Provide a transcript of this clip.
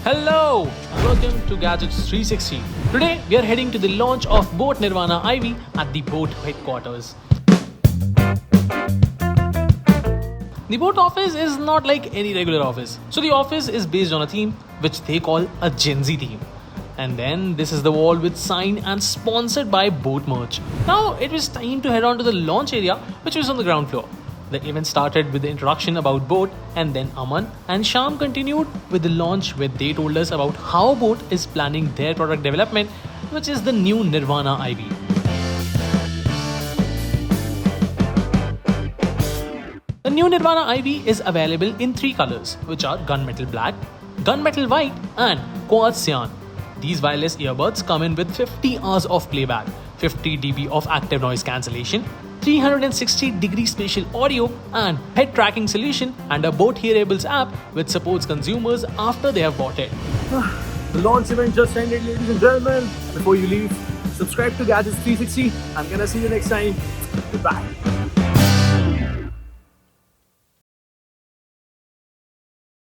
Hello, welcome to Gadgets 360. Today we are heading to the launch of boAt Nirvana Ivy at the boAt headquarters. The boAt office is not like any regular office. So the office is based on a theme which they call a Gen Z theme. And then this is the wall with sign and sponsored by boAt merch. Now it was time to head on to the launch area which was on the ground floor. The event started with the introduction about boAt, and then Aman and Sham continued with the launch where they told us about how boAt is planning their product development, which is the new Nirvana Ivy. The new Nirvana Ivy is available in 3 colors, which are gunmetal black, gunmetal white, and quartz cyan. These wireless earbuds come in with 50 hours of playback, 50 dB of active noise cancellation, 360-degree spatial audio and head tracking solution, and a boAt Hearables app which supports consumers after they have bought it. The launch event just ended, ladies and gentlemen. Before you leave, subscribe to Gadgets 360. I'm gonna see you next time. Goodbye.